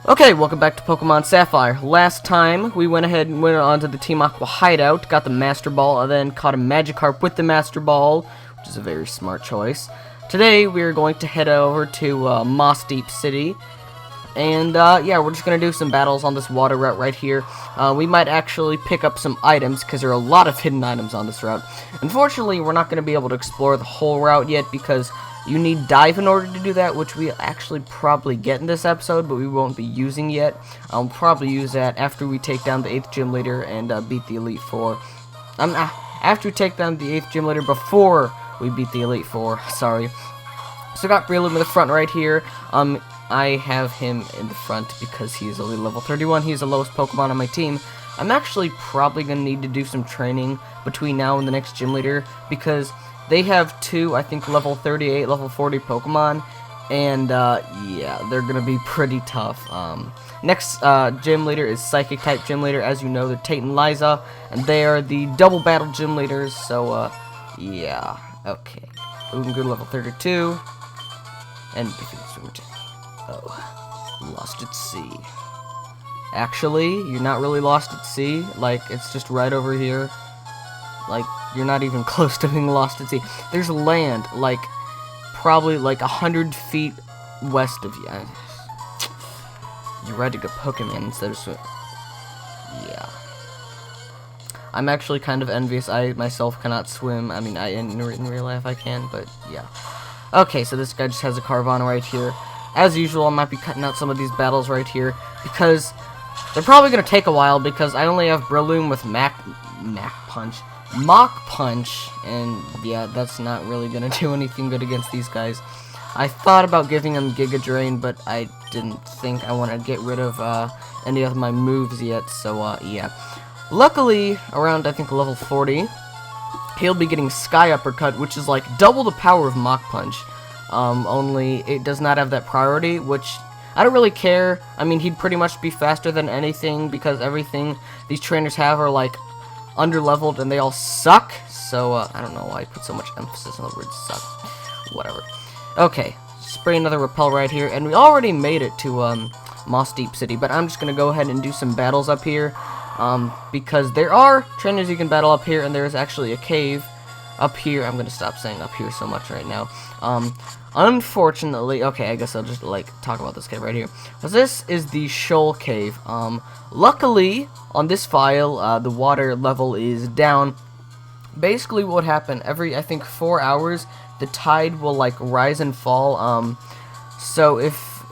Okay, welcome back to Pokemon Sapphire. Last time, we went ahead and went on to the Team Aqua hideout, got the Master Ball, and then caught a Magikarp with the Master Ball, which is a very smart choice. Today, we are going to head over to Mossdeep City, and yeah, we're just going to do some battles on this water route right here. We might actually pick up some items, because there are a lot of hidden items on this route. Unfortunately, we're not going to be able to explore the whole route yet, because you need dive in order to do that, which we actually probably get in this episode, but we won't be using yet. I'll probably use that after we take down the 8th gym leader and beat the Elite Four. After we take down the 8th gym leader before we beat the Elite Four, sorry. So got Breloom in the front right here. I have him in the front because he's only level 31. He's the lowest Pokemon on my team. I'm actually probably going to need to do some training between now and the next gym leader because they have two, I think, level 38, level 40 Pokemon, and yeah, they're gonna be pretty tough. Next gym leader is Psychic type gym leader. As you know, they're Tate and Liza, and they are the double battle gym leaders. So yeah, okay. Boomgood level 32, and oh, lost at sea. Actually, you're not really lost at sea. Like, it's just right over here. Like, you're not even close to being lost at sea. There's land, like, probably like 100 feet west of you. You're ready to go Pokemon instead of swim. Yeah. I'm actually kind of envious. I myself cannot swim. I mean, in real life I can, but yeah. Okay, so this guy just has a Carvanha right here. As usual, I might be cutting out some of these battles right here because they're probably going to take a while because I only have Breloom with Mach Punch, and yeah, that's not really gonna do anything good against these guys. I thought about giving him Giga Drain, but I didn't think I want to get rid of any of my moves yet, so yeah. Luckily, around I think level 40, he'll be getting Sky Uppercut, which is like double the power of Mach Punch. Only it does not have that priority, which I don't really care. I mean, he'd pretty much be faster than anything because everything these trainers have are like under-leveled and they all suck, so I don't know why I put so much emphasis on the word suck. Whatever. Okay, spray another Repel right here, and we already made it to Mossdeep City, but I'm just gonna go ahead and do some battles up here, because there are trainers you can battle up here, and there is actually a cave up here. I'm gonna stop saying up here so much right now. Unfortunately, okay, I guess I'll just like talk about this cave right here. So this is the Shoal Cave. Luckily on this file, the water level is down. Basically, what would happen every I think 4 hours, the tide will like rise and fall. So if,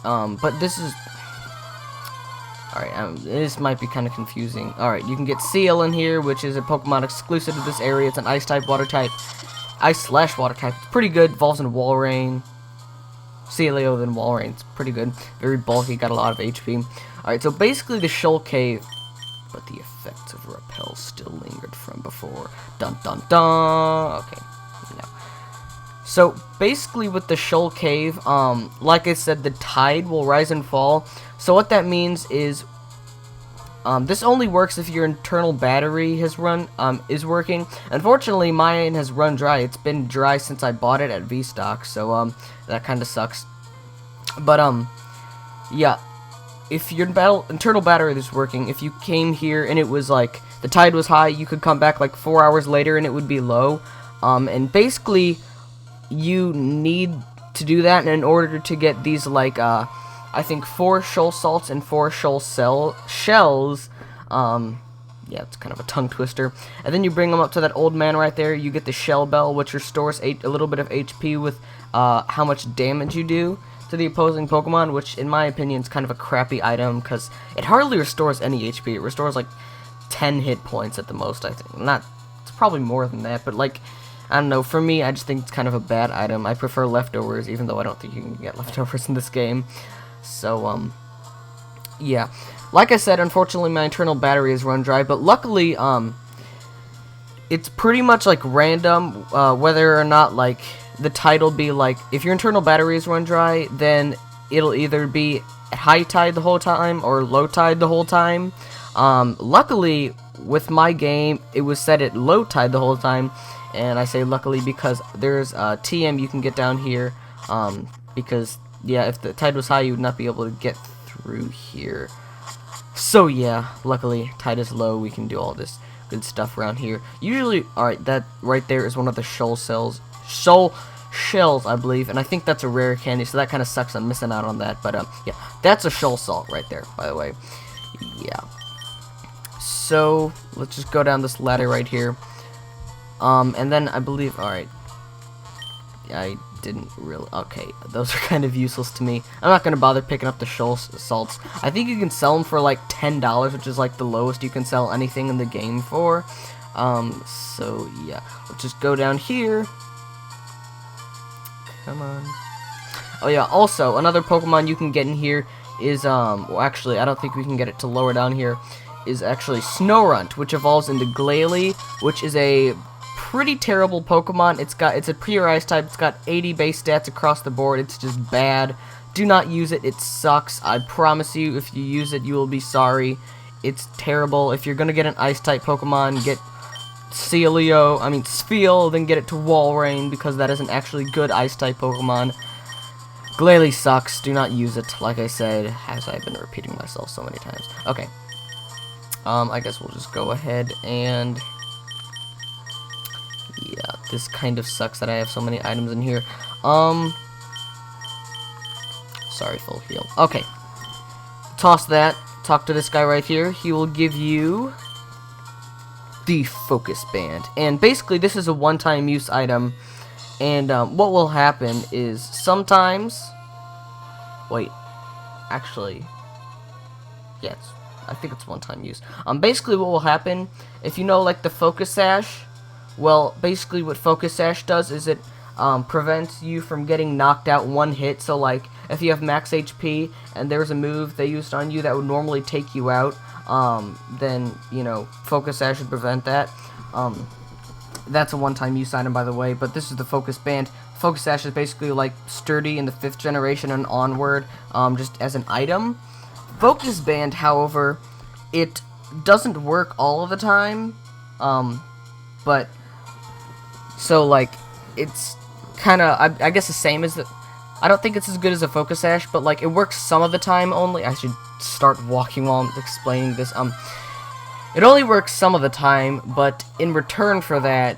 but this is. Alright, this might be kind of confusing. Alright, you can get Seal in here, which is a Pokemon exclusive to this area. It's an Ice type, Water type. Ice/Water type. It's pretty good. Evolves in Walrein. Sealeo, then Walrein. It's pretty good. Very bulky, got a lot of HP. Alright, so basically the Shoal Cave, but the effects of Repel still lingered from before. Dun dun dun! Okay, no. So basically with the Shoal Cave, like I said, the tide will rise and fall. So what that means is, this only works if your internal battery is working. Unfortunately, mine has run dry. It's been dry since I bought it at V-Stock, so that kind of sucks. But yeah, if your internal battery is working, if you came here and it was like the tide was high, you could come back like 4 hours later and it would be low. And basically, you need to do that in order to get these like I think 4 Shoal Salts and 4 Shoal Shells. Yeah, it's kind of a tongue twister. And then you bring them up to that old man right there. You get the Shell Bell, which restores a little bit of HP with how much damage you do to the opposing Pokemon, which in my opinion is kind of a crappy item because it hardly restores any HP. It restores like 10 hit points at the most, I think. It's probably more than that, but like, I don't know. For me, I just think it's kind of a bad item. I prefer leftovers, even though I don't think you can get leftovers in this game. So, yeah. Like I said, unfortunately, my internal battery is run dry, but luckily, it's pretty much, like, random, whether or not, like, the tide will be, like, if your internal battery is run dry, then it'll either be at high tide the whole time or low tide the whole time. Luckily, with my game, it was set at low tide the whole time, and I say luckily because there's a TM you can get down here, because yeah, if the tide was high, you would not be able to get through here. So yeah, luckily tide is low. We can do all this good stuff around here. Usually, alright, that right there is one of the shoal shells, I believe, and I think that's a rare candy, so that kind of sucks. I'm missing out on that, but yeah, that's a shoal salt right there, by the way. Yeah. So let's just go down this ladder right here. And then I believe, alright, I didn't really, okay, those are kind of useless to me. I'm not going to bother picking up the shoal salts. I think you can sell them for like $10, which is like the lowest you can sell anything in the game for. So yeah, let's just go down here. Come on. Oh yeah, also, another Pokemon you can get in here is, well actually, I don't think we can get it to lower down here, is actually Snorunt, which evolves into Glalie, which is a pretty terrible Pokemon. It's a pure ice type. It's got 80 base stats across the board. It's just bad. Do not use it. It sucks. I promise you, if you use it, you will be sorry. It's terrible. If you're gonna get an ice type Pokemon, get Spheal, then get it to Walrein, because that is an actually good ice type Pokemon. Glalie sucks. Do not use it, like I said, as I've been repeating myself so many times. Okay. I guess we'll just go ahead and... yeah, this kind of sucks that I have so many items in here. Sorry, full heal. Okay. Toss that. Talk to this guy right here. He will give you the Focus Band. And basically, this is a one-time use item. And what will happen is sometimes... wait. Actually... yes. I think it's one-time use. Basically, what will happen, if you know, like, the Focus Sash... well, basically what Focus Sash does is it prevents you from getting knocked out one hit. So, like, if you have max HP and there's a move they used on you that would normally take you out, then, you know, Focus Sash should prevent that. That's a one-time use item, by the way, but this is the Focus Band. Focus Sash is basically, like, sturdy in the 5th generation and onward, just as an item. Focus Band, however, it doesn't work all of the time, but... so, like, it's kind of, I guess the same as the... I don't think it's as good as a Focus Sash, but, like, it works some of the time only. I should start walking while I'm explaining this. It only works some of the time, but in return for that,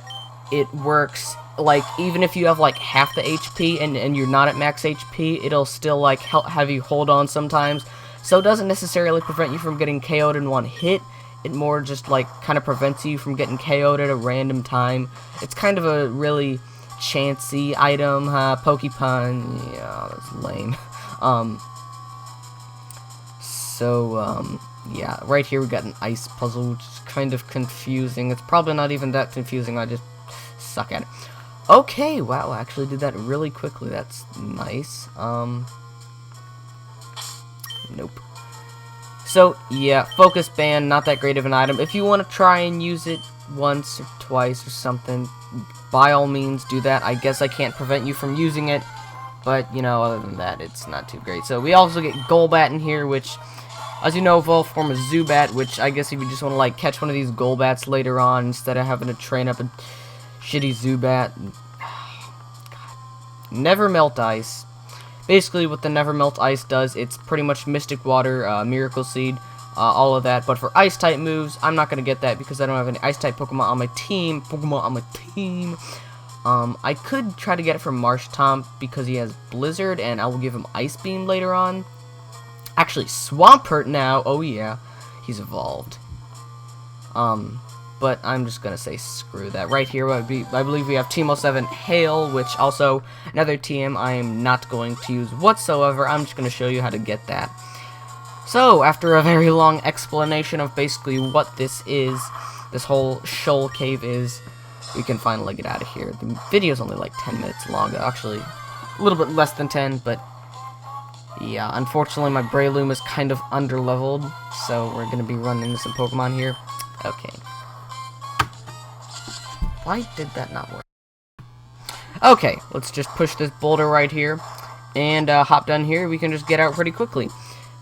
it works, like, even if you have, like, half the HP and you're not at max HP, it'll still, like, have you hold on sometimes. So it doesn't necessarily prevent you from getting KO'd in one hit. It more just, like, kind of prevents you from getting KO'd at a random time. It's kind of a really chancy item, huh? Pokepun, yeah, that's lame. Yeah, right here we got an ice puzzle, which is kind of confusing. It's probably not even that confusing, I just suck at it. Okay, wow, I actually did that really quickly. That's nice. Nope. So, yeah, Focus Band, not that great of an item. If you want to try and use it once or twice or something, by all means do that. I guess I can't prevent you from using it, but, you know, other than that, it's not too great. So, we also get Golbat in here, which, as you know, evolved form is Zubat, which I guess if you just want to, like, catch one of these Golbats later on, instead of having to train up a shitty Zubat. Never Melt Ice. Basically, what the Never Melt Ice does, it's pretty much Mystic Water, Miracle Seed, all of that. But for Ice-type moves, I'm not going to get that because I don't have any Ice-type Pokemon on my team. I could try to get it from Marshtomp because he has Blizzard, and I will give him Ice Beam later on. Actually, Swampert now, oh yeah, he's evolved. But I'm just gonna say screw that. Right here, I believe we have Teemo 7 Hail, which also another TM I am not going to use whatsoever. I'm just gonna show you how to get that. So, after a very long explanation of basically what this is, this whole shoal cave is, we can finally get out of here. The video's only like 10 minutes long, actually a little bit less than 10, but yeah, unfortunately my Breloom is kind of underleveled, so we're gonna be running into some Pokemon here. Okay. Why did that not work? Okay, let's just push this boulder right here and hop down here. We can just get out pretty quickly.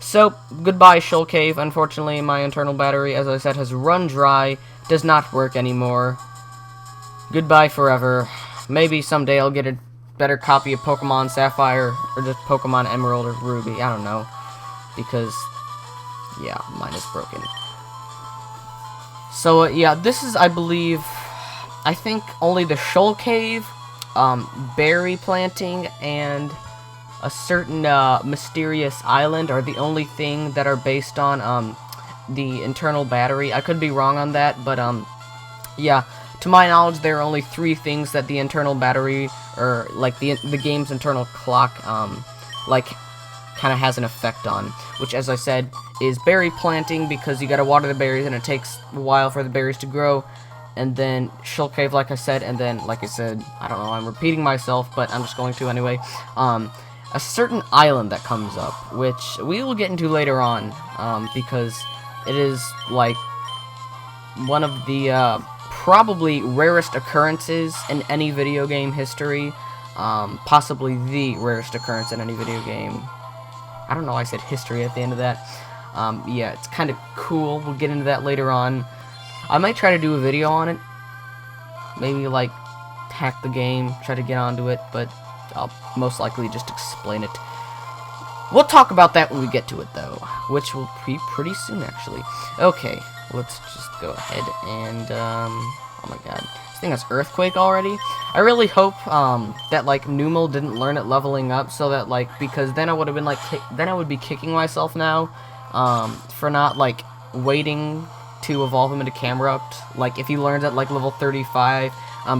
So, goodbye Shoal Cave. Unfortunately, my internal battery, as I said, has run dry. Does not work anymore. Goodbye forever. Maybe someday I'll get a better copy of Pokemon Sapphire or just Pokemon Emerald or Ruby. I don't know. because, yeah, mine is broken. So, yeah, this is, I believe, I think only the Shoal Cave, berry planting, and a certain mysterious island are the only thing that are based on the internal battery. I could be wrong on that, but yeah, to my knowledge, there are only 3 things that the internal battery, or like the game's internal clock, like kind of has an effect on, which, as I said, is berry planting, because you gotta water the berries and it takes a while for the berries to grow. And then Shoal Cave, like I said, and then, like I said, I don't know, I'm repeating myself, but I'm just going to anyway. A certain island that comes up, which we will get into later on, because it is, like, one of the, probably rarest occurrences in any video game history. Possibly the rarest occurrence in any video game. I don't know why I said history at the end of that. Yeah, it's kind of cool. We'll get into that later on. I might try to do a video on it. Maybe, like, hack the game, try to get onto it, but I'll most likely just explain it. We'll talk about that when we get to it, though, which will be pretty soon, actually. Okay, let's just go ahead and, oh my god, this thing has Earthquake already? I really hope, that, like, Numel didn't learn it leveling up, so that, like, because then I would have been, like, then I would be kicking myself now, for not, like, waiting to evolve him into Camerupt. Like, if he learns at, like, level 35,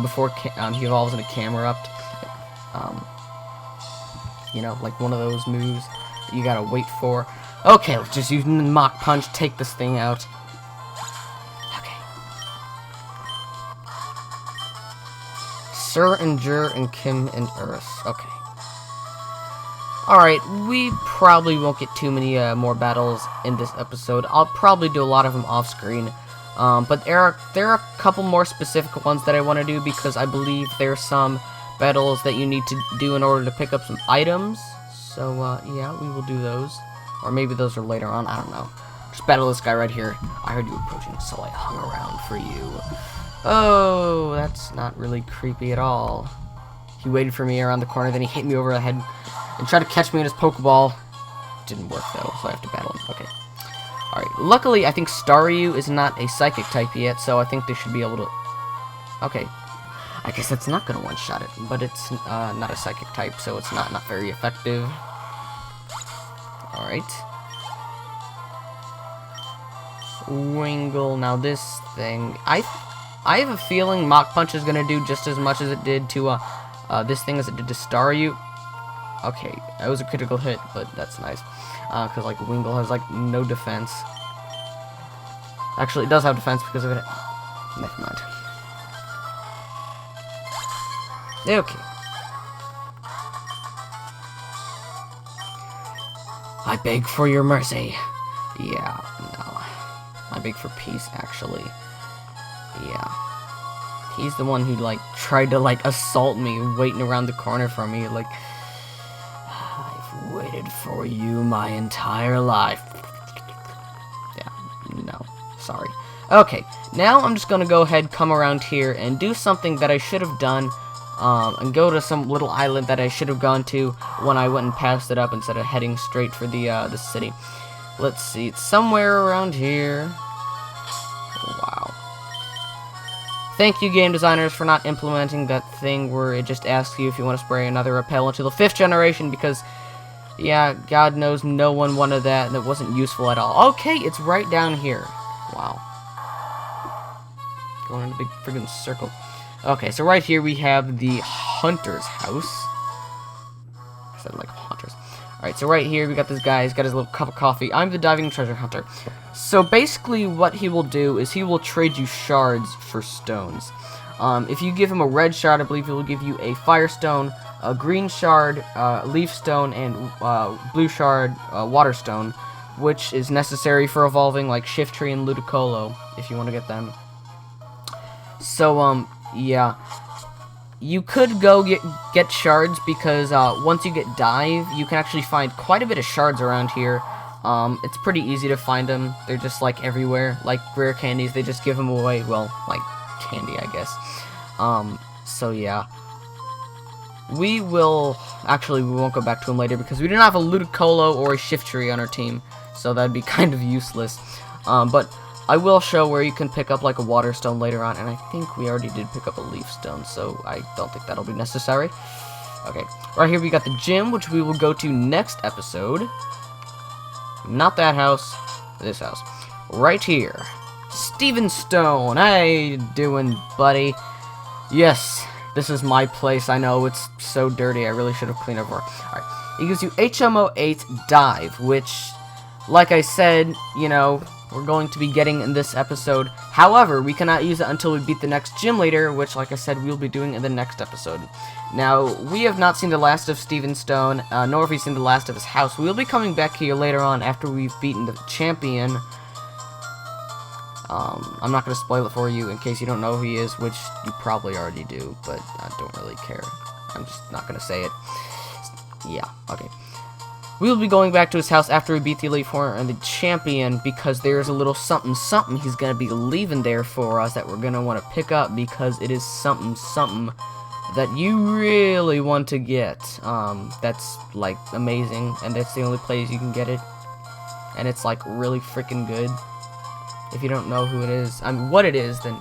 before, he evolves into Camerupt, you know, like one of those moves you gotta wait for. Okay, let's just use Mach Punch, take this thing out. Okay. Sir and Jur and Kim and Earth. Okay. Alright, we probably won't get too many more battles in this episode. I'll probably do a lot of them off-screen. But there are a couple more specific ones that I want to do, because I believe there's some battles that you need to do in order to pick up some items. So, yeah, we will do those. Or maybe those are later on, I don't know. Just battle this guy right here. I heard you approaching, so I hung around for you. Oh, that's not really creepy at all. He waited for me around the corner, then he hit me over the head and tried to catch me in his Pokeball. Didn't work, though, so I have to battle him. Okay. Alright, luckily, I think Staryu is not a Psychic type yet, so I think they should be able to... Okay. I guess that's not going to one-shot it, but it's not a Psychic type, so it's not very effective. Alright. Wingull, now this thing... I have a feeling Mach Punch is going to do just as much as it did to this thing as it did to Staryu. Okay, that was a critical hit, but that's nice. Because, like, Wingull has, like, no defense. Actually, it does have defense because of it. Never mind. Okay. I beg for your mercy. Yeah, no. I beg for peace, actually. Yeah. He's the one who, like, tried to, like, assault me, waiting around the corner for me, like... I've waited for you my entire life. Yeah, no. Sorry. Okay, now I'm just gonna go ahead, come around here, and do something that I should have done, and go to some little island that I should have gone to when I went and passed it up instead of heading straight for the city. Let's see, it's somewhere around here. Wow. Thank you, game designers, for not implementing that thing where it just asks you if you want to spray another repel into the 5th generation, because, yeah, God knows no one wanted that, and it wasn't useful at all. Okay, it's right down here. Wow. Going in a big friggin' circle. Okay, so right here we have the Hunter's house. I said like Hunters. Alright, so right here we got this guy. He's got his little cup of coffee. I'm the diving treasure hunter. So basically what he will do is he will trade you shards for stones. If you give him a red shard, I believe he will give you a fire stone, a green shard, leaf stone, and blue shard, water stone, which is necessary for evolving like Shiftry and Ludicolo, if you want to get them. So, yeah. You could go get shards, because once you get dive, you can actually find quite a bit of shards around here. It's pretty easy to find them. They're just like everywhere, like rare candies. They just give them away. Well, like candy, I guess. So yeah. we will... Actually, we won't go back to him later because we do not have a Ludicolo or a Shiftry on our team. So that'd be kind of useless. But I will show where you can pick up like a Water Stone later on. And I think we already did pick up a Leaf Stone. So I don't think that'll be necessary. Okay. Right here we got the gym, which we will go to next episode. Not that house. This house. Right here. Steven Stone. How you doing, buddy? Yes. This is my place. I know it's so dirty. I really should have cleaned up more. Alright. It gives you HMO 8 Dive, which, like I said, you know, we're going to be getting in this episode. However, we cannot use it until we beat the next gym leader, which, like I said, we'll be doing in the next episode. Now, we have not seen the last of Steven Stone, nor have we seen the last of his house. We'll be coming back here later on after we've beaten the champion. I'm not going to spoil it for you in case you don't know who he is, which you probably already do, but I don't really care. I'm just not going to say it. Yeah, okay. We'll be going back to his house after we beat the Elite Four and the champion, because there's a little something he's going to be leaving there for us that we're going to want to pick up, because it is something that you really want to get. That's, like, amazing, and that's the only place you can get it. And it's, like, really freaking good. If you don't know who it is, I mean, what it is, then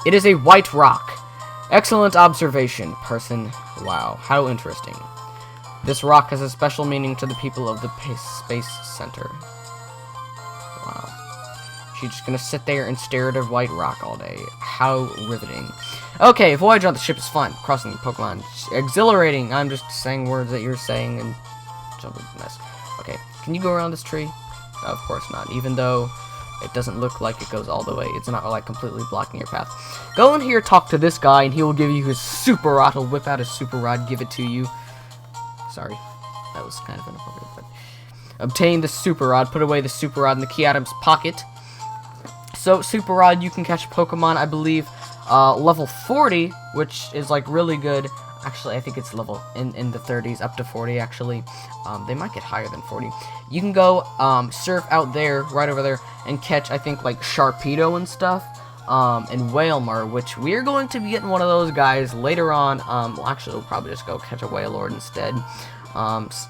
it is a white rock. Excellent observation, person. Wow, how interesting. This rock has a special meaning to the people of the Space Center. Wow. She's just gonna sit there and stare at a white rock all day. How riveting. Okay, voyage on the ship is fun. Crossing the Pokemon. Exhilarating. I'm just saying words that you're saying and jumping mess. Okay, can you go around this tree? No, of course not. Even though it doesn't look like it goes all the way. It's not like completely blocking your path. Go in here, talk to this guy, and he will give you his Super Rod. He'll whip out his Super Rod, give it to you. Sorry, that was kind of inappropriate. But obtain the Super Rod. Put away the Super Rod in the Key Adam's pocket. So, Super Rod, you can catch Pokemon, I believe, level 40, which is, like, really good. Actually, I think it's level in the 30s, up to 40, actually. They might get higher than 40. You can go surf out there, right over there, and catch, I think, like, Sharpedo and stuff, and Wailmer, which we're going to be getting one of those guys later on. Well, actually, we'll probably just go catch a Wailord instead,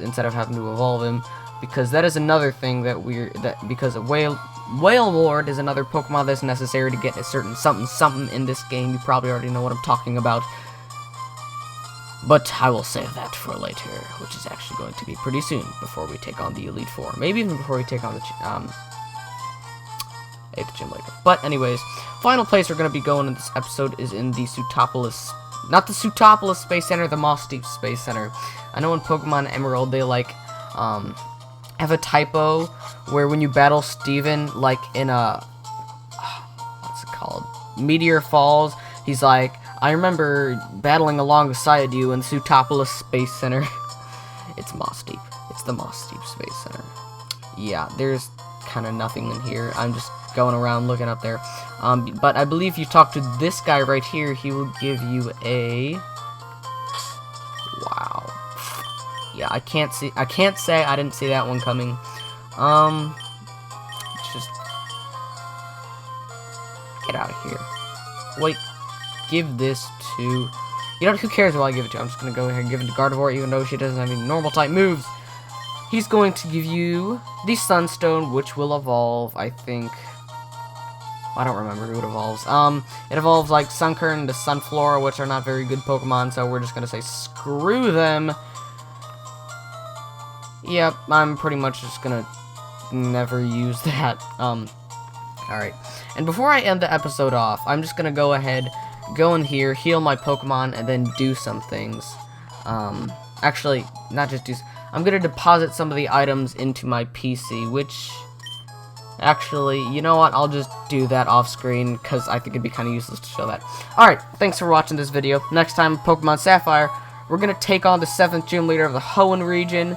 instead of having to evolve him, because that is another thing that because a Wailord is another Pokemon that's necessary to get a certain something in this game. You probably already know what I'm talking about. But I will save that for later, which is actually going to be pretty soon, before we take on the Elite Four. Maybe even before we take on the 8th gym leader. But anyways, final place we're going to be going in this episode is in the Sootopolis, not the Sootopolis Space Center, the Moss Deep Space Center. I know in Pokemon Emerald they, like, have a typo where when you battle Steven, like, in a, what's it called, Meteor Falls, he's like, I remember battling alongside you in Sootopolis Space Center. It's Moss Deep. It's the Moss Deep Space Center. Yeah, there's kind of nothing in here. I'm just going around looking up there. But I believe if you talk to this guy right here, he will give you a... Wow. Yeah, I can't say I didn't see that one coming. Just get out of here. Wait. Give this to... You know, who cares who I give it to? I'm just going to go ahead and give it to Gardevoir, even though she doesn't have any normal type moves. He's going to give you the Sunstone, which will evolve, I think. I don't remember who it evolves. It evolves like Sunkern to Sunflora, which are not very good Pokemon, so we're just going to say screw them. Yep, I'm pretty much just going to never use that. Alright. And before I end the episode off, I'm just going to go ahead... Go in here, heal my Pokemon, and then do some things. Actually, not just do... I'm gonna deposit some of the items into my PC, which... Actually, you know what? I'll just do that off-screen, because I think it'd be kind of useless to show that. Alright, thanks for watching this video. Next time, Pokemon Sapphire, we're gonna take on the 7th gym leader of the Hoenn region.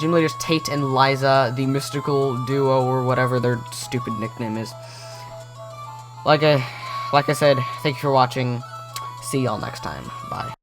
Gym leaders Tate and Liza, the mystical duo, or whatever their stupid nickname is. Like I said, thank you for watching. See y'all next time. Bye.